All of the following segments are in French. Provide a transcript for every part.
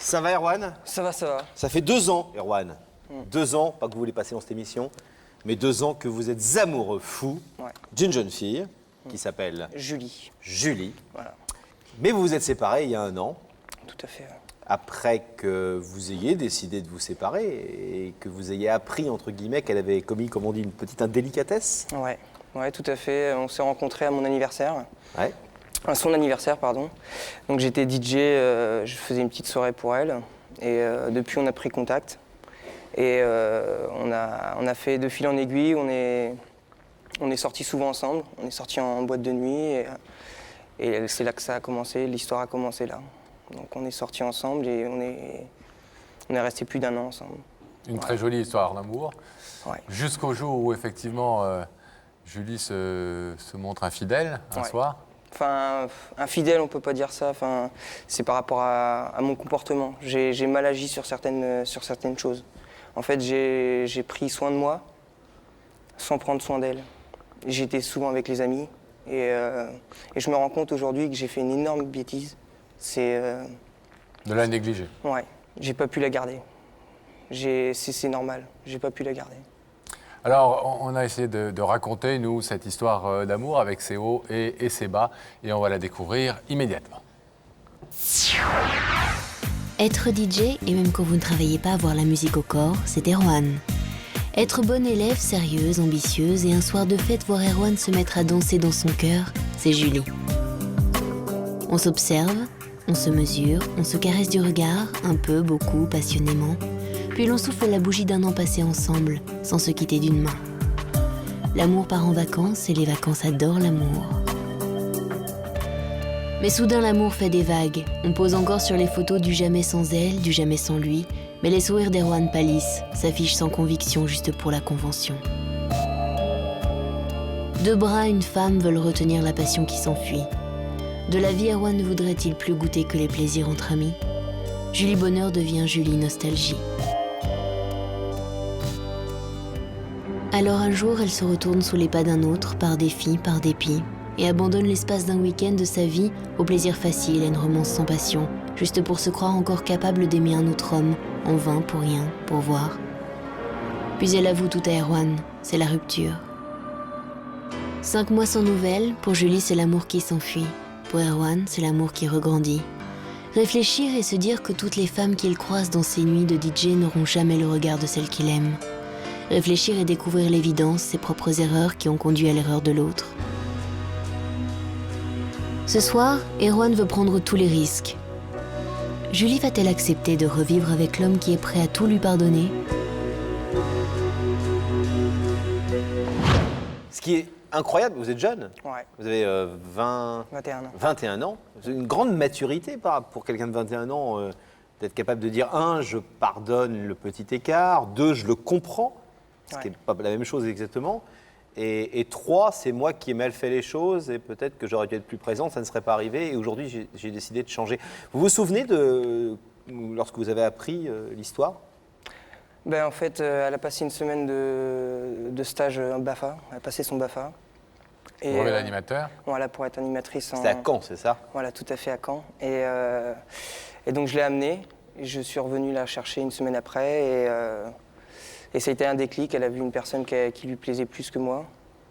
Ça va, Erwan? Ça va, ça va. Ça fait 2 ans, Erwan. 2 ans, pas que vous voulez passer dans cette émission, mais 2 ans que vous êtes amoureux fou d'une jeune fille qui s'appelle Julie. Julie. Voilà. Mais vous vous êtes séparés il y a 1 an, Tout à fait. après que vous ayez décidé de vous séparer et que vous ayez appris, entre guillemets, qu'elle avait commis, comme on dit, une petite indélicatesse. Ouais, tout à fait. On s'est rencontrés à mon anniversaire. Ouais. À son anniversaire, pardon. Donc j'étais DJ, je faisais une petite soirée pour elle. Et depuis, on a pris contact. Et on a fait de fil en aiguille. On est sortis souvent ensemble. On est sortis en boîte de nuit. Et c'est là que ça a commencé. L'histoire a commencé là. Donc on est sortis ensemble et on est restés plus d'1 an ensemble. Une très jolie histoire d'amour. Ouais. Jusqu'au jour où, effectivement, Julie se montre infidèle un soir. Enfin, infidèle, on peut pas dire ça. Enfin, c'est par rapport à mon comportement. J'ai mal agi sur certaines choses. En fait, j'ai pris soin de moi sans prendre soin d'elle. J'étais souvent avec les amis et je me rends compte aujourd'hui que j'ai fait une énorme bêtise. C'est De la négliger. ouais, j'ai pas pu la garder. C'est normal, j'ai pas pu la garder. Alors, on a essayé de raconter, nous, cette histoire d'amour avec ses hauts et ses bas, et on va la découvrir immédiatement. Être DJ, et même quand vous ne travaillez pas, avoir la musique au corps, c'est Erwan. Être bonne élève, sérieuse, ambitieuse, et un soir de fête voir Erwan se mettre à danser dans son cœur, c'est Julie. On s'observe, on se mesure, on se caresse du regard, un peu, beaucoup, passionnément. Puis l'on souffle la bougie d'1 an passé ensemble, sans se quitter d'une main. L'amour part en vacances et les vacances adorent l'amour. Mais soudain l'amour fait des vagues. On pose encore sur les photos du jamais sans elle, du jamais sans lui. Mais les sourires d'Erwan pâlissent, s'affichent sans conviction juste pour la convention. 2 bras, une femme veulent retenir la passion qui s'enfuit. De la vie, Erwan ne voudrait-il plus goûter que les plaisirs entre amis? Julie Bonheur devient Julie Nostalgie. Alors un jour, elle se retourne sous les pas d'un autre, par défi, par dépit, et abandonne l'espace d'un week-end de sa vie au plaisir facile à une romance sans passion, juste pour se croire encore capable d'aimer un autre homme, en vain, pour rien, pour voir. Puis elle avoue tout à Erwan, c'est la rupture. 5 mois sans nouvelles, pour Julie c'est l'amour qui s'enfuit, pour Erwan c'est l'amour qui regrandit. Réfléchir et se dire que toutes les femmes qu'il croise dans ses nuits de DJ n'auront jamais le regard de celle qu'il aime. Réfléchir et découvrir l'évidence, ses propres erreurs qui ont conduit à l'erreur de l'autre. Ce soir, Erwan veut prendre tous les risques. Julie va-t-elle accepter de revivre avec l'homme qui est prêt à tout lui pardonner? Ce qui est incroyable, vous êtes jeune. Ouais. Vous avez 21 ans. 21 ans. Vous avez une grande maturité pour quelqu'un de 21 ans, d'être capable de dire 1, je pardonne le petit écart, 2, je le comprends, ce qui n'est pas la même chose exactement, et 3, c'est moi qui ai mal fait les choses et peut-être que j'aurais dû être plus présent, ça ne serait pas arrivé et aujourd'hui j'ai décidé de changer. Vous vous souvenez lorsque vous avez appris l'histoire? Ben, en fait, elle a passé une semaine de stage BAFA. Elle a passé son BAFA. Vous avez l'animateur. Voilà, pour être animatrice. C'était à Caen, c'est ça? Voilà, tout à fait à Caen. Et donc je l'ai amenée. Je suis revenu la chercher une semaine après. Et ça a été un déclic. Elle a vu une personne qui lui plaisait plus que moi.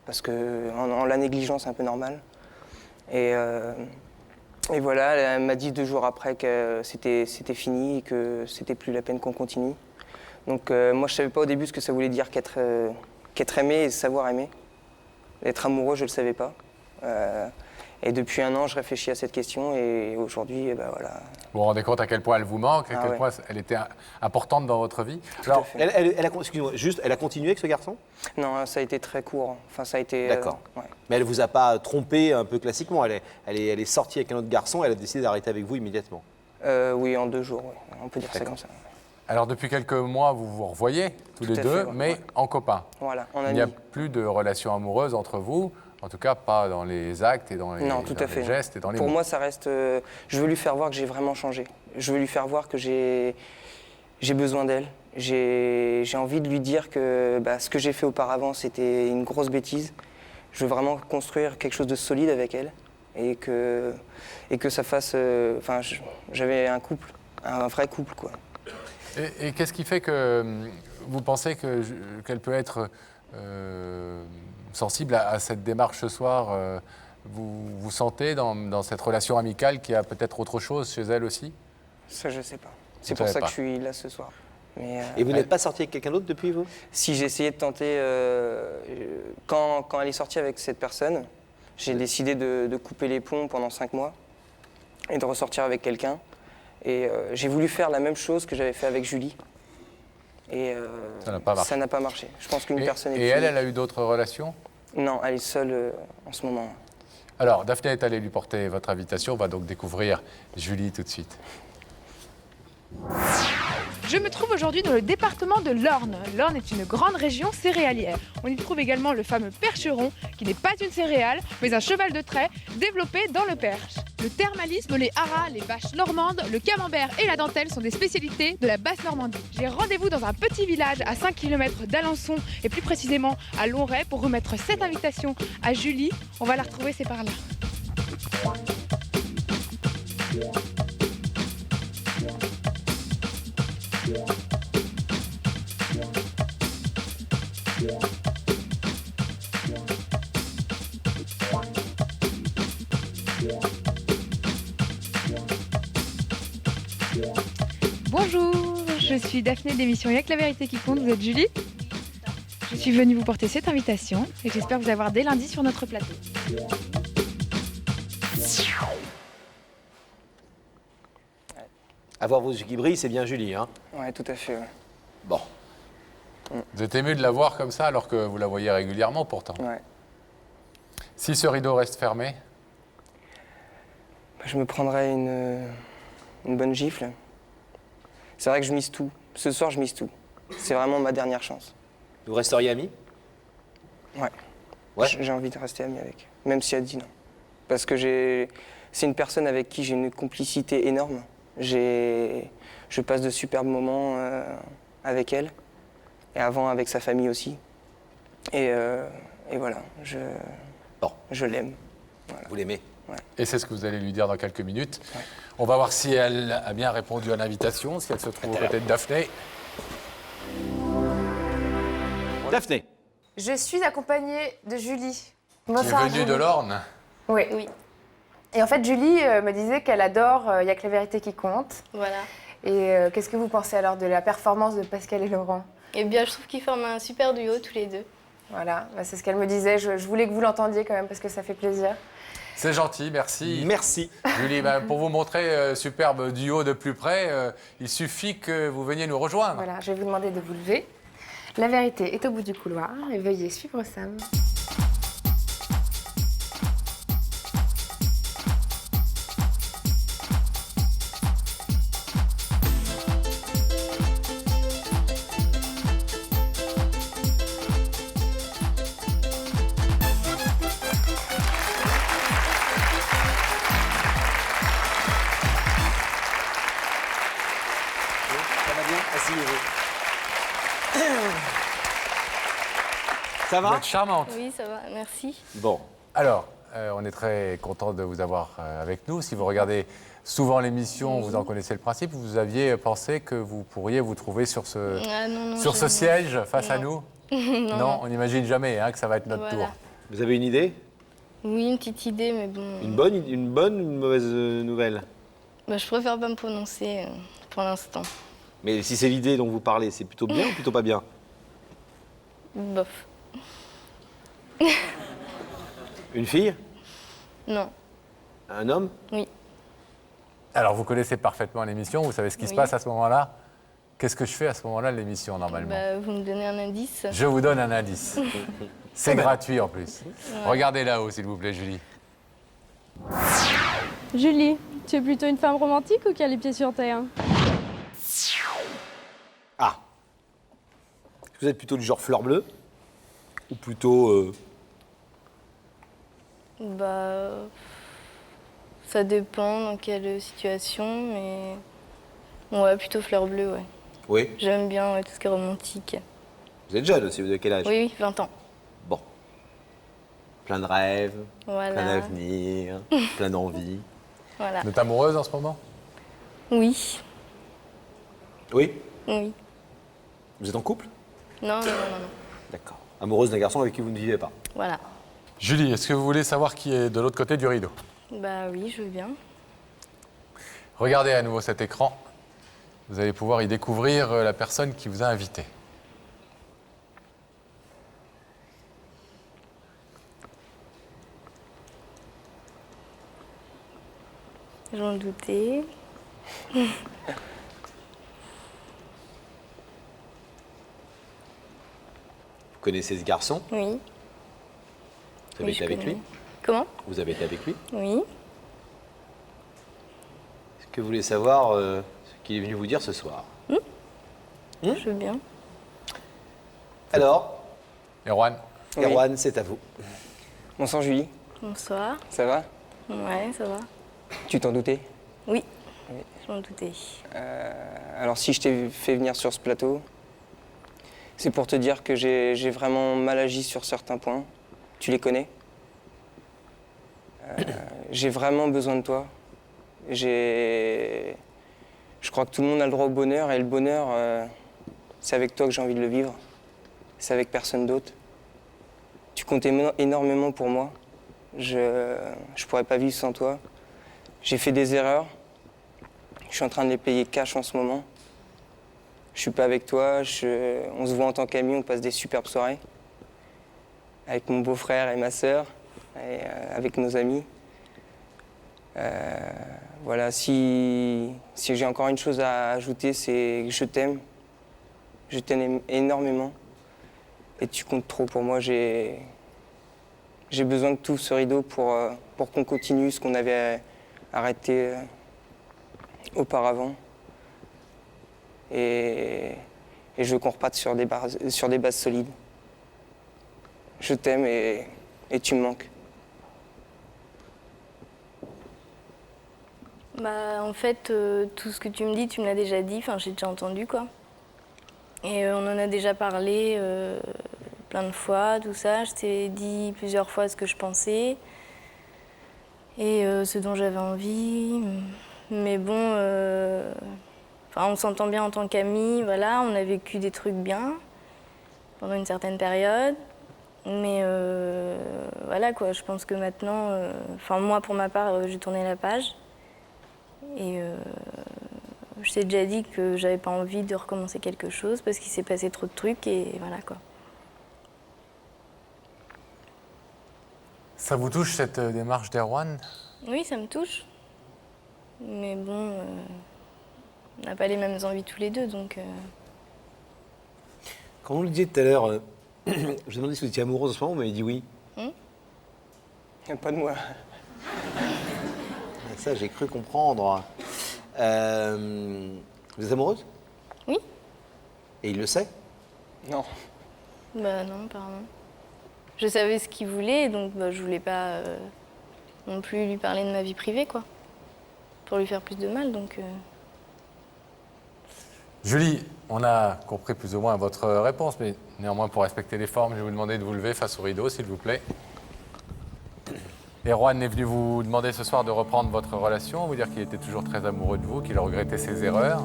Parce qu'en la négligeant, c'est un peu normal. Et voilà, elle m'a dit 2 jours après que c'était fini et que c'était plus la peine qu'on continue. Donc moi, je savais pas au début ce que ça voulait dire qu'être aimé et savoir aimer. Être amoureux, je le savais pas. Et depuis 1 an, je réfléchis à cette question et aujourd'hui, eh ben voilà. Vous vous rendez compte à quel point elle vous manque, à quel point elle était importante dans votre vie. Alors, Excusez-moi, juste, elle a continué avec ce garçon? Non, ça a été très court. Enfin, ça a été. D'accord. Ouais. Mais elle vous a pas trompé un peu classiquement. Elle est sortie avec un autre garçon. Elle a décidé d'arrêter avec vous immédiatement. Oui, en 2 jours. Oui. On peut dire ça comme ça. alors, depuis quelques mois, vous vous revoyez tous les à deux, fait, ouais. mais en copains. Voilà, en Il ami. n'y a plus de relation amoureuse entre vous, en tout cas pas dans les actes et dans les, Non, tout dans à fait. les gestes et dans les Pour mots. moi, ça reste. Je veux lui faire voir que j'ai vraiment changé. Je veux lui faire voir que j'ai besoin d'elle. J'ai envie de lui dire que ce que j'ai fait auparavant, c'était une grosse bêtise. Je veux vraiment construire quelque chose de solide avec elle et que ça fasse. J'avais un couple un vrai couple, quoi. Et qu'est-ce qui fait que vous pensez qu'elle peut être sensible à cette démarche ce soir vous sentez dans cette relation amicale qu'il y a peut-être autre chose chez elle aussi? Ça, je sais pas. C'est Vous pour savez ça pas. que je suis là ce soir. Mais, Et vous n'êtes pas sorti avec quelqu'un d'autre depuis, vous? si j'ai essayé de tenter, quand elle est sortie avec cette personne, j'ai décidé de couper les ponts pendant 5 mois et de ressortir avec quelqu'un. Et j'ai voulu faire la même chose que j'avais fait avec Julie. Et Ça n'a pas marché. ça n'a pas marché. Je pense qu'une personne Et elle a eu d'autres relations? Non, elle est seule en ce moment. Alors, Daphné est allée lui porter votre invitation. On va donc découvrir Julie tout de suite. Je me trouve aujourd'hui dans le département de l'Orne. L'Orne est une grande région céréalière. On y trouve également le fameux percheron, qui n'est pas une céréale, mais un cheval de trait développé dans le Perche. Le thermalisme, les haras, les vaches normandes, le camembert et la dentelle sont des spécialités de la Basse-Normandie. J'ai rendez-vous dans un petit village à 5 km d'Alençon et plus précisément à Lonray pour remettre cette invitation à Julie. On va la retrouver, c'est par là. Bonjour, je suis Daphné de l'émission Y'a que la vérité qui compte, vous êtes Julie? Je suis venue vous porter cette invitation et j'espère vous avoir dès lundi sur notre plateau. Avoir vos yeux qui brillent, c'est bien Julie, hein? Ouais, tout à fait. Ouais. Bon. Vous êtes ému de la voir comme ça alors que vous la voyez régulièrement pourtant. Ouais. Si ce rideau reste fermé, Je me prendrais une bonne gifle. C'est vrai que je mise tout. Ce soir, je mise tout. C'est vraiment ma dernière chance. Vous resteriez amis? Ouais. Ouais. J'ai envie de rester ami avec, même si elle dit non. Parce que c'est une personne avec qui j'ai une complicité énorme. Je passe de superbes moments avec elle, et avant avec sa famille aussi. Et voilà, Bon. je l'aime. Vous l'aimez? et c'est ce que vous allez lui dire dans quelques minutes. Ouais. On va voir si elle a bien répondu à l'invitation, si elle se trouve aux côtés de Daphné. Daphné. Je suis accompagnée de Julie. Qui est Bonsoir, venue de Julie. l'Orne. Oui. Oui, Et en fait, Julie me disait qu'elle adore Il y a que la vérité qui compte. voilà. Et qu'est-ce que vous pensez alors de la performance de Pascal et Laurent? Eh bien, je trouve qu'ils forment un super duo tous les deux. Voilà, bah, c'est ce qu'elle me disait. Je voulais que vous l'entendiez quand même parce que ça fait plaisir. C'est gentil, merci. Merci. Julie, pour vous montrer superbe duo de plus près, il suffit que vous veniez nous rejoindre. Voilà, je vais vous demander de vous lever. La vérité est au bout du couloir et veuillez suivre Sam. Ça va bien? Asseyez-vous. Ça Vous va? êtes charmante. Oui, ça va, merci. Bon. Alors, on est très content de vous avoir avec nous. Si vous regardez souvent l'émission, vous en connaissez le principe. Vous aviez pensé que vous pourriez vous trouver sur ce, Ah non, sur ce jamais. siège face à nous? Non. On n'imagine jamais que ça va être notre Voilà. tour. Vous avez une idée? Oui, une petite idée, mais bon. Une bonne ou une mauvaise nouvelle? Bah, je préfère pas me prononcer pour l'instant. Mais si c'est l'idée dont vous parlez, c'est plutôt bien ou plutôt pas bien? Bof. Une fille? Non. Un homme? Oui. Alors, vous connaissez parfaitement l'émission, vous savez ce qui se Oui. passe à ce moment-là. Qu'est-ce que je fais à ce moment-là de l'émission, normalement? Bah, vous me donnez un indice. Je vous donne un indice. C'est gratuit en plus. Regardez là-haut, s'il vous plaît, Julie. Julie, tu es plutôt une femme romantique ou qui a les pieds sur terre? Ah. Est-ce que vous êtes plutôt du genre fleur bleue? Ou plutôt... Bah. Ça dépend dans quelle situation, mais. Ouais, plutôt fleur bleue, ouais. Oui. J'aime bien tout ce qui est romantique. Vous êtes jeune aussi, vous avez quel âge? Oui, 20 ans. Bon. Plein de rêves, Voilà. plein d'avenir, plein d'envie. Voilà. Vous êtes amoureuse en ce moment? Oui. Oui. Oui. Vous êtes en couple? Non, non, non, non. D'accord. Amoureuse d'un garçon avec qui vous ne vivez pas? Voilà. Julie, est-ce que vous voulez savoir qui est de l'autre côté du rideau? Bah oui, je veux bien. Regardez à nouveau cet écran. Vous allez pouvoir y découvrir la personne qui vous a invité. J'en doutais. Vous connaissez ce garçon? Oui. Vous avez Oui, été je avec connais. lui? Comment? Vous avez été avec lui? Oui. Est-ce que vous voulez savoir ce qu'il est venu vous dire ce soir? Je veux bien. Alors, Erwan, Oui. Erwan, c'est à vous. Bonsoir Julie, Bonsoir. ça va? Ouais, ça va. Tu t'en doutais? Oui. Oui. J'en doutais. Alors si je t'ai fait venir sur ce plateau, c'est pour te dire que j'ai vraiment mal agi sur certains points. Tu les connais? J'ai vraiment besoin de toi. Je crois que tout le monde a le droit au bonheur et le bonheur, c'est avec toi que j'ai envie de le vivre. C'est avec personne d'autre. Tu comptes énormément pour moi. Je pourrais pas vivre sans toi. J'ai fait des erreurs. Je suis en train de les payer cash en ce moment. Je suis pas avec toi. On se voit en tant qu'amis, on passe des superbes soirées. Avec mon beau-frère et ma sœur, et avec nos amis. Voilà, si j'ai encore une chose à ajouter, c'est que je t'aime. Je t'aime énormément. Et tu comptes trop pour moi. J'ai besoin de tout ce rideau pour qu'on continue ce qu'on avait arrêté auparavant. Et je veux qu'on reparte sur des bases solides. Je t'aime et tu me manques. Bah en fait, tout ce que tu me dis, tu me l'as déjà dit. Enfin, j'ai déjà entendu, quoi. Et on en a déjà parlé plein de fois, tout ça. Je t'ai dit plusieurs fois ce que je pensais et ce dont j'avais envie. Mais bon, on s'entend bien en tant qu'amis, voilà. On a vécu des trucs bien pendant une certaine période. Mais voilà, quoi. Je pense que maintenant, moi, pour ma part, j'ai tourné la page. Et je t'ai déjà dit que j'avais pas envie de recommencer quelque chose parce qu'il s'est passé trop de trucs et voilà, quoi. ça vous touche cette démarche d'Erwan? Oui, ça me touche. Mais bon, on n'a pas les mêmes envies tous les deux, donc... Quand vous le disiez tout à l'heure, je vous ai demandé si vous étiez amoureuse en ce moment, vous m'avez dit oui. Pas de moi. Ça, j'ai cru comprendre. Vous êtes amoureuse? Oui. Et il le sait? Non. Bah non, apparemment. Je savais ce qu'il voulait, donc je voulais pas non plus lui parler de ma vie privée, quoi. Pour lui faire plus de mal, donc... Julie, on a compris plus ou moins votre réponse, mais néanmoins, pour respecter les formes, je vais vous demander de vous lever face au rideau, s'il vous plaît. Erwan est venu vous demander ce soir de reprendre votre relation, vous dire qu'il était toujours très amoureux de vous, qu'il regrettait ses erreurs.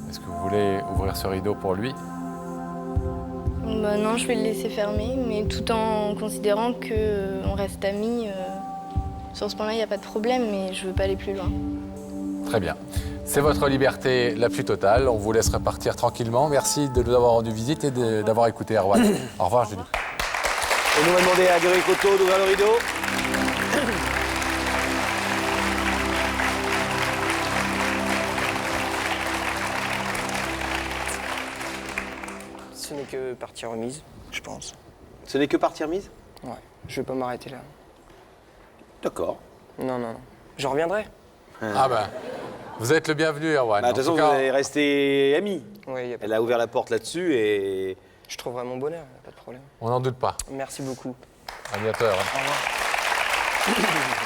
Est-ce que vous voulez ouvrir ce rideau pour lui? Bah non, je vais le laisser fermer, mais tout en considérant qu'on reste amis. Sur ce point-là, il n'y a pas de problème, mais je veux pas aller plus loin. Très bien. C'est votre liberté la plus totale. On vous laisse repartir tranquillement. Merci de nous avoir rendu visite et d'avoir écouté Erwan. Au revoir, Julie. Et nous, on va demander à Grégory Coteau d'ouvrir le rideau. Ce n'est que partie remise, je pense. Ce n'est que partie remise? Ouais, je vais pas m'arrêter là. D'accord. Non, non, non. Je reviendrai. Ah ben, vous êtes le bienvenu, Erwan. Bah, de toute façon, vous allez rester amis. Oui, y a pas... Elle a ouvert la porte là-dessus et... Je trouverai mon bonheur, y a pas de problème. On n'en doute pas. Merci beaucoup. À bientôt, Erwan. Au revoir.